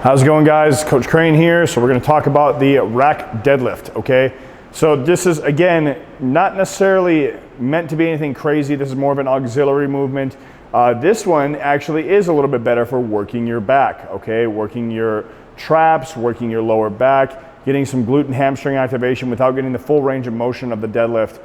How's it going, guys? Coach Crane here. So we're going to talk about the rack deadlift, okay? So this is, again, not necessarily meant to be anything crazy. This is more of an auxiliary movement. This one actually is a little bit better for working your back, okay? Working your traps, working your lower back, getting some glute and hamstring activation without getting the full range of motion of the deadlift.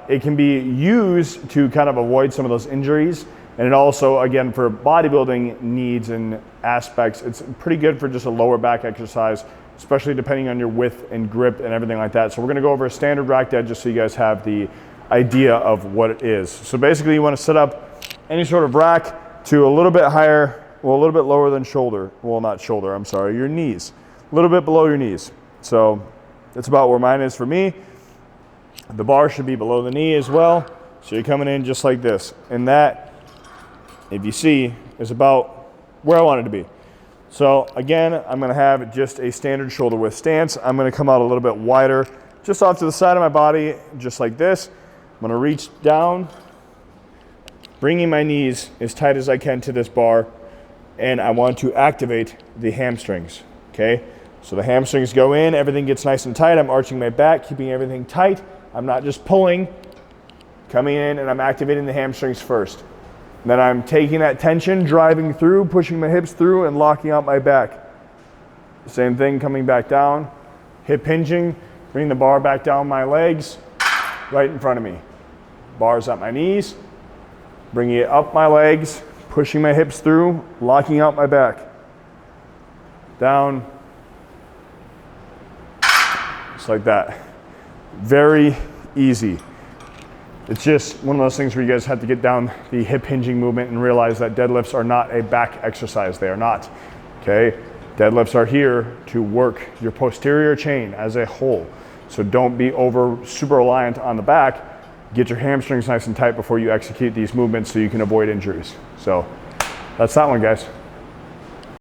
It can be used to kind of avoid some of those injuries. And it also, again, for bodybuilding needs and aspects, it's pretty good for just a lower back exercise, especially depending on your width and grip and everything like that. So we're gonna go over a standard rack dead just so you guys have the idea of what it is. So basically you wanna set up any sort of rack to a little bit higher, well, a little bit lower than shoulder. Well, not shoulder, I'm sorry, your knees. A little bit below your knees. So that's about where mine is for me. The bar should be below the knee as well. So you're coming in just like this. And that, if you see, is about where I want it to be. So again, I'm gonna have just a standard shoulder width stance. I'm gonna come out a little bit wider, just off to the side of my body, just like this. I'm gonna reach down, bringing my knees as tight as I can to this bar, and I want to activate the hamstrings, okay? So the hamstrings go in, everything gets nice and tight. I'm arching my back, keeping everything tight. I'm not just pulling, coming in, and I'm activating the hamstrings first. Then I'm taking that tension, driving through, pushing my hips through, and locking out my back. Same thing, coming back down, hip hinging, bring the bar back down my legs, right in front of me. Bars at my knees, bringing it up my legs, pushing my hips through, locking out my back. Down, just like that. Very easy. It's just one of those things where you guys have to get down the hip hinging movement and realize that deadlifts are not a back exercise. They are not, okay? Deadlifts are here to work your posterior chain as a whole. So don't be super reliant on the back. Get your hamstrings nice and tight before you execute these movements so you can avoid injuries. So that's that one, guys.